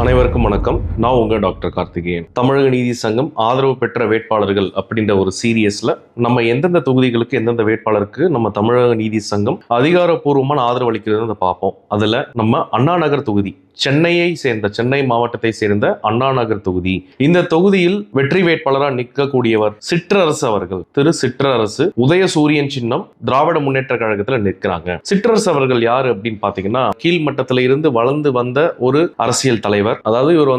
அனைவருக்கும் வணக்கம். நான் உங்க டாக்டர் கார்த்திகேயன். தமிழக நீதி சங்கம் ஆதரவு பெற்ற வேட்பாளர்கள் அப்படின்ற ஒரு சீரியஸ்ல நம்ம எந்தெந்த தொகுதிகளுக்கு எந்தெந்த வேட்பாளருக்கு நம்ம தமிழக நீதி சங்கம் அதிகாரப்பூர்வமான ஆதரவு அளிக்கிறதுன்னு பார்ப்போம். அதுல நம்ம அண்ணா நகர் தொகுதி, சென்னை மாவட்டத்தை சேர்ந்த அண்ணா நகர் தொகுதி. இந்த தொகுதியில் வெற்றி வேட்பாளராக நிற்கக்கூடியவர் சிற்றரசு அவர்கள். திரு சிற்றரசு உதயசூரியன் சின்னம் திராவிட முன்னேற்ற கழகத்தில் நிற்கிறாங்க. சிற்றரசு அவர்கள் யாரு அப்படின்னு பாத்தீங்கன்னா, கீழ்மட்டத்தில இருந்து வளர்ந்து வந்த ஒரு அரசியல் தலைவர். அதாவது இவர்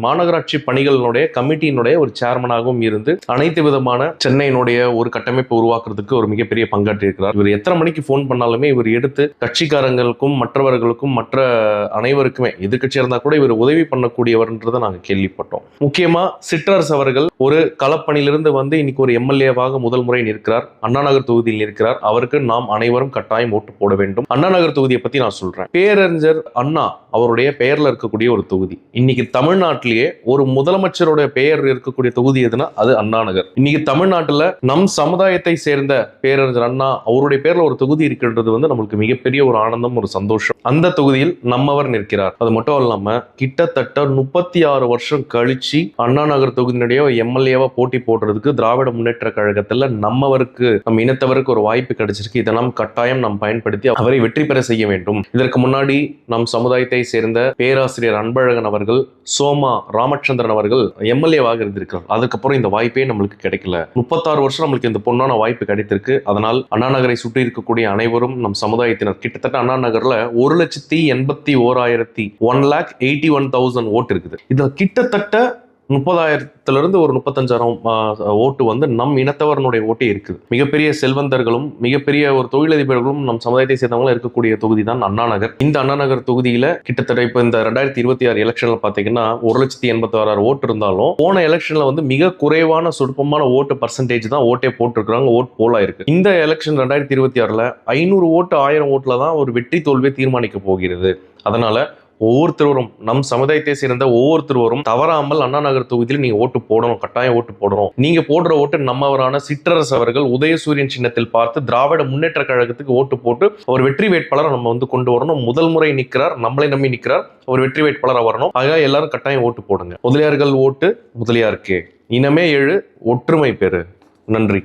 மாநகராட்சி பணிகளினுடைய கமிட்டியினுடைய ஒரு சேர்மனாகவும் இருந்து அனைத்து விதமான சென்னையினுடைய ஒரு கட்டமைப்பு உருவாக்குறதுக்கு ஒரு மிகப்பெரிய பங்காற்றி இருக்கிறார். இவர் எத்தனை மணிக்கு போன் பண்ணாலுமே இவர் எடுத்து கட்சிக்காரங்களுக்கும் மற்றவர்களுக்கும் மற்ற அனைவருக்குமே எதிர்கட்சியா இருந்தா கூட இவர் உதவி பண்ணக்கூடியவர்ன்றதை நாங்க கேள்விப்பட்டோம். முக்கியமா சிற்றரசு அவர்கள் ஒரு களப்பணியிலிருந்து வந்து இன்னைக்கு ஒரு எம்எல்ஏவாக முதல் முறை நிற்கிறார். அண்ணா நகர் தொகுதியில் நிற்கிறார். அவருக்கு நாம் அனைவரும் கட்டாயம் ஓட்டு போட வேண்டும். அண்ணா நகர் தொகுதியை பத்தி நான் சொல்றேன். பேரறிஞர் அண்ணா அவருடைய பெயர்ல இருக்கக்கூடிய ஒரு தொகுதி. இன்னைக்கு தமிழ்நாட்டிலேயே ஒரு முதலமைச்சருடைய பெயர் இருக்கக்கூடிய தொகுதி எதுனா அது அண்ணா நகர். இன்னைக்கு தமிழ்நாட்டுல நம் சமுதாயத்தை சேர்ந்த பேரறிஞர் அண்ணா அவருடைய பேர்ல ஒரு தொகுதி இருக்கின்றது வந்து நம்மளுக்கு மிகப்பெரிய ஒரு ஆனந்தம், ஒரு சந்தோஷம். அந்த தொகுதியில் நம்மவர் நிற்கிறார். அது மட்டும் இல்லாம கிட்டத்தட்ட 36 வருஷம் கழிச்சு அண்ணா நகர் தொகுதியினுடைய எம்எல்ஏவா போட்டி போடுறதுக்கு திராவிட முன்னேற்ற கழகத்துல நம்மவருக்கு, நம்ம இனத்தவருக்கு ஒரு வாய்ப்பு கிடைச்சிருக்கு. இதெல்லாம் கட்டாயம் நாம் பயன்படுத்தி அவரை வெற்றி பெற செய்ய வேண்டும். இதற்கு முன்னாடி நம் சமுதாயத்தை சேர்ந்த பேராசிரியர் அன்பழகன் அவர்கள், சோமா ராமச்சந்திரன் அவர்கள் எம்எல்ஏவாக இருந்திருக்கிறார். அதுக்கப்புறம் இந்த வாய்ப்பே நம்மளுக்கு கிடைக்கல. 36 வருஷம் நம்மளுக்கு இந்த பொன்னான வாய்ப்பு கிடைத்திருக்கு. அதனால் அண்ணா நகரை சுற்றி இருக்கக்கூடிய அனைவரும் நம் சமுதாயத்தினர் கிட்டத்தட்ட அண்ணா நகர்ல 1,81,181,000 ஓட்டு இருக்குது. இதுல கிட்டத்தட்ட 30,000 ஒரு 35,000 ஓட்டு வந்து நம் இனத்தவரனுடைய ஓட்டே இருக்குது. மிகப்பெரிய செல்வந்தர்களும் மிகப்பெரிய ஒரு தொழிலதிபர்களும் நம் சமுதாயத்தை சேர்ந்தவங்களும் இருக்கக்கூடிய தொகுதி தான் அண்ணா நகர். இந்த அண்ணா நகர் தொகுதியில கிட்டத்தட்ட இப்ப இந்த 2026 எலெக்ஷன்ல பாத்தீங்கன்னா 1,86,000 ஓட்டு இருந்தாலும் போன எலெக்ஷன்ல வந்து மிக குறைவான சொற்பமான ஓட்டு பர்சன்டேஜ் தான் ஓட்டே போட்டிருக்காங்க, ஓட் போலா இருக்கு. இந்த எலெக்ஷன் 2026ல 500 ஓட்டு 1000 ஓட்டுல தான் ஒரு வெற்றி தோல்வியை தீர்மானிக்க போகிறது. அதனால ஒவ்வொருத்தரும் நம் சமுதாயத்தை சேர்ந்த ஒவ்வொருத்தரும் தவறாமல் அண்ணா நகர் தொகுதியில் நீங்க ஓட்டு போடணும், கட்டாயம் ஓட்டு போடணும். நீங்க போடுற ஓட்டு நம்மவரான சிற்றரசு அவர்கள் உதயசூரியன் சின்னத்தில் பார்த்து திராவிட முன்னேற்ற கழகத்துக்கு ஓட்டு போட்டு ஒரு வெற்றி வேட்பாளரை நம்ம வந்து கொண்டு வரணும். முதல் முறை நிற்கிறார், நம்மளை நம்பி நிற்கிறார், ஒரு வெற்றி வேட்பாளராக வரணும். ஆக எல்லாரும் கட்டாயம் ஓட்டு போடுங்க. முதலியார்கள் ஓட்டு முதலியாருக்கே, இனமே எழு, ஒற்றுமை பெறு. நன்றி.